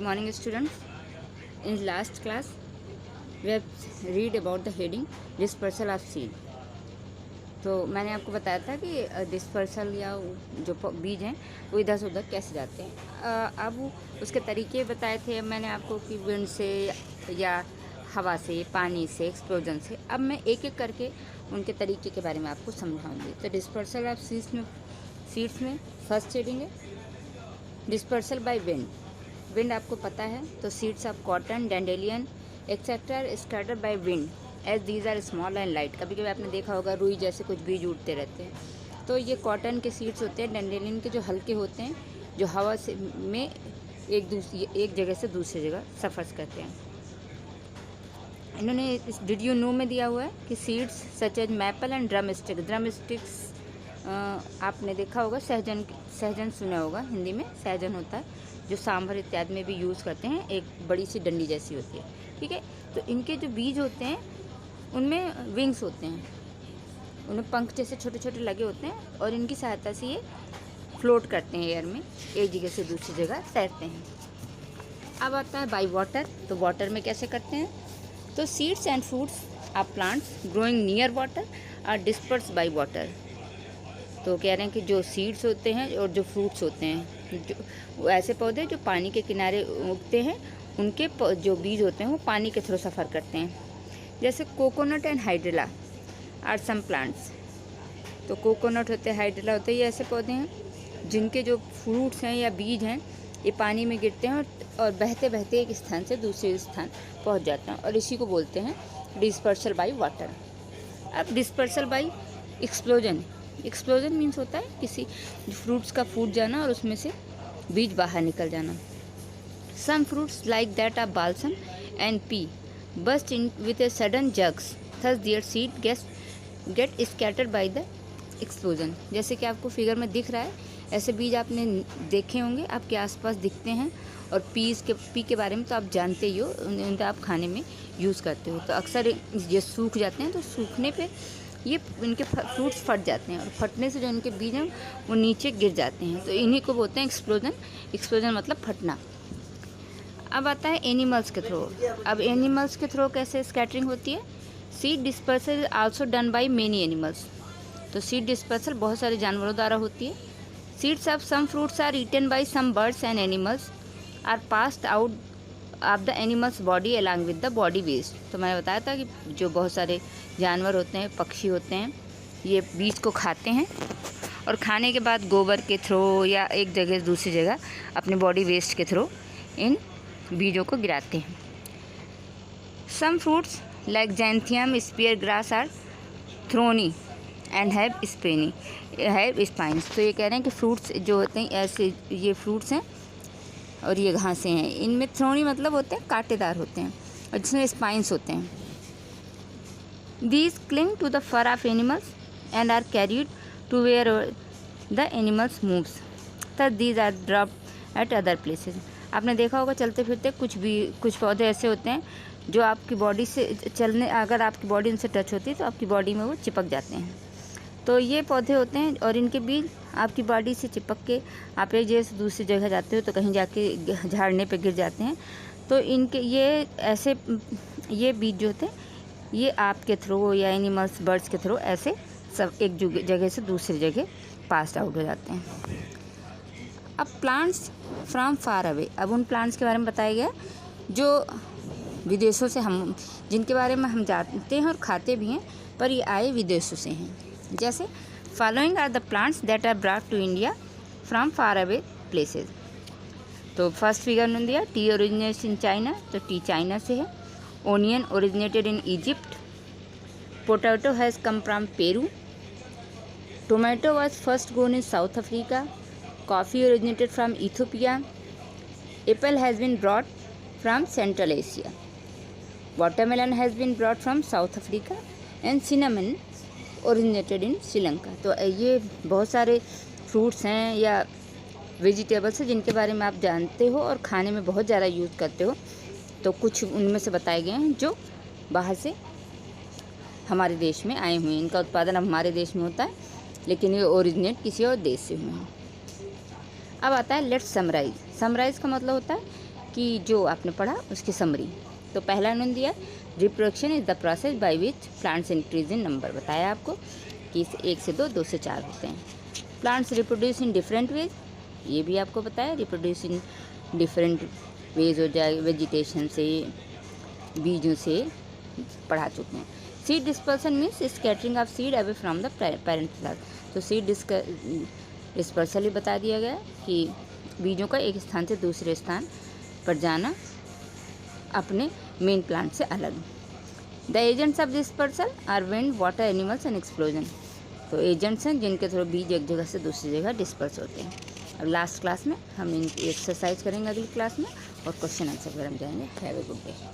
morning students. In last class we have read about the heading dispersal of seed. तो मैंने आपको बताया था कि डिस्पर्सल या जो बीज हैं वो इधर से उधर कैसे जाते हैं। अब उसके तरीके बताए थे मैंने आपको कि विंड से या हवा से, पानी से, एक्सप्लोजन से। अब मैं एक एक करके उनके तरीके के बारे में आपको समझाऊंगी। तो डिस्पर्सल ऑफ सीड्स में फर्स्ट हेडिंग है डिस्पर्सल बाय विंड। विंड आपको पता है, तो seeds of cotton, dandelion etcetera scattered by wind as these are small and light. कभी कभी आपने देखा होगा रुई जैसे कुछ बीज उड़ते रहते हैं। तो ये कॉटन के सीड्स होते हैं, डैंडेलियन के जो हल्के होते हैं, जो हवा से में एक जगह से दूसरी जगह सफ़र करते हैं। इन्होंने इस डिड यू नो में दिया हुआ है कि seeds such as maple and drumsticks. आपने देखा होगा सहजन सुना होगा, हिंदी में सहजन होता है जो सांभर इत्यादि में भी यूज़ करते हैं, एक बड़ी सी डंडी जैसी होती है। ठीक है, तो इनके जो बीज होते हैं उनमें विंग्स होते हैं, उन्हें पंख जैसे छोटे छोटे लगे होते हैं और इनकी सहायता से ये फ्लोट करते हैं एयर में, एक जगह से दूसरी जगह तैरते हैं। अब आता है बाय वाटर। तो वाटर में कैसे करते हैं? तो seeds and fruits of plants growing near water are disperse by water. तो कह रहे हैं कि जो सीड्स होते हैं और जो फ्रूट्स होते हैं, जो ऐसे पौधे जो पानी के किनारे उगते हैं, उनके जो बीज होते हैं वो पानी के थ्रू सफ़र करते हैं। जैसे coconut and hydrilla are some plants. तो कोकोनट होते हैं, हाइड्रिला होते हैं, ये ऐसे पौधे हैं जिनके जो फ्रूट्स हैं या बीज हैं ये पानी में गिरते हैं और बहते बहते एक स्थान से दूसरे स्थान पहुंच जाते हैं, और इसी को बोलते हैं डिस्पर्सल बाय वाटर। अब dispersal by explosion. Explosion means होता है किसी फ्रूट्स का फूट जाना और उसमें से बीज बाहर निकल जाना। Some fruits like that of balsam and pea burst in with a sudden jerks, thus their seed get scattered by the explosion। जैसे कि आपको फिगर में दिख रहा है, ऐसे बीज आपने देखे होंगे, आपके आसपास दिखते हैं। और पी के बारे में तो आप जानते ही हो, उनका आप खाने में यूज़ करते हो। तो अक्सर ये सूख जाते हैं, तो सूखने पे ये इनके फ्रूट्स फट जाते हैं और फटने से जो इनके बीज हैं वो नीचे गिर जाते हैं। तो इन्हीं को बोलते हैं एक्सप्लोजन। एक्सप्लोजन मतलब फटना। अब आता है एनिमल्स के थ्रू। अब एनिमल्स के थ्रू कैसे स्कैटरिंग होती है? Seed dispersal also done by many animals. तो सीड डिस्पर्सल बहुत सारे जानवरों द्वारा होती है। Seeds of some fruits are eaten by some birds and animals are passed out of the animals body along with the body waste. तो मैंने बताया था कि जो बहुत सारे जानवर होते हैं, पक्षी होते हैं, ये बीज को खाते हैं और खाने के बाद गोबर के थ्रू या एक जगह से दूसरी जगह अपने बॉडी वेस्ट के थ्रू इन बीजों को गिराते हैं। Some fruits like xanthium spear grass are thorny and have spines. तो ये कह रहे हैं कि फ्रूट्स जो होते हैं ऐसे, ये फ्रूट्स हैं और ये घासें हैं, इनमें थ्रोनी मतलब होते हैं कांटेदार होते हैं और जिसमें स्पाइन्स होते हैं। These cling to the fur of animals and are carried to where the animals moves, तब these are dropped at other places. आपने देखा होगा चलते फिरते कुछ पौधे ऐसे होते हैं जो आपकी बॉडी से अगर आपकी बॉडी उनसे टच होती है तो आपकी बॉडी में वो चिपक जाते हैं। तो ये पौधे होते हैं और इनके बीज आपकी बॉडी से चिपक के आप एक जगह से दूसरी जगह जाते हो तो कहीं जाके झाड़ने पे गिर जाते हैं। तो इनके ये बीज जो होते हैं ये आपके थ्रू या एनिमल्स, बर्ड्स के थ्रू ऐसे सब एक जगह से दूसरी जगह पास आउट हो जाते हैं। अब प्लांट्स फ्रॉम फार अवे। अब उन प्लांट्स के बारे में बताया गया जो विदेशों से जिनके बारे में हम जानते हैं और खाते भी हैं, पर ये आए विदेशों से हैं। जैसे following are the plants that are brought to India from far away places. तो फर्स्ट फिगर में दिया टी ओरिजिनेट्स इन चाइना, तो टी चाइना से है। Onion originated in Egypt. Potato has come from Peru. Tomato was first grown in South Africa. Coffee originated from Ethiopia. Apple has been brought from Central Asia. Watermelon has been brought from South Africa and cinnamon originated in Sri Lanka. तो ये बहुत सारे fruits हैं या vegetables हैं जिनके बारे में आप जानते हो और खाने में बहुत ज़्यादा यूज़ करते हो। तो कुछ उनमें से बताए गए हैं जो बाहर से हमारे देश में आए हुए हैं। इनका उत्पादन अब हमारे देश में होता है, लेकिन ये ओरिजिनेट किसी और देश से हुए हैं। अब आता है लेट्स समराइज। समराइज का मतलब होता है कि जो आपने पढ़ा उसकी समरी। तो पहला उन्होंने दिया reproduction is the process by which plants increase in number. बताया आपको कि 1 से 2, 2 से 4 होते हैं। Plants reproduce in different ways, ये भी आपको बताया। रिप्रोड्यूस इन डिफरेंट वेज हो जाए, वेजिटेशन से, बीजों से पढ़ा चुके हैं। Seed dispersion means scattering of seed away from the parent plant. तो सीड डिस्पर्सल ही बता दिया गया कि बीजों का एक स्थान से दूसरे स्थान पर जाना अपने मेन प्लांट से अलग। The agents of dispersal are wind, water, animals and explosion. तो एजेंट्स हैं जिनके थ्रू बीज एक जगह से दूसरी जगह डिस्पर्स होते हैं। अब लास्ट क्लास में हम इनकी एक्सरसाइज करेंगे अगली क्लास में, और क्वेश्चन आंसर पर हम जाएंगे। Have a good day.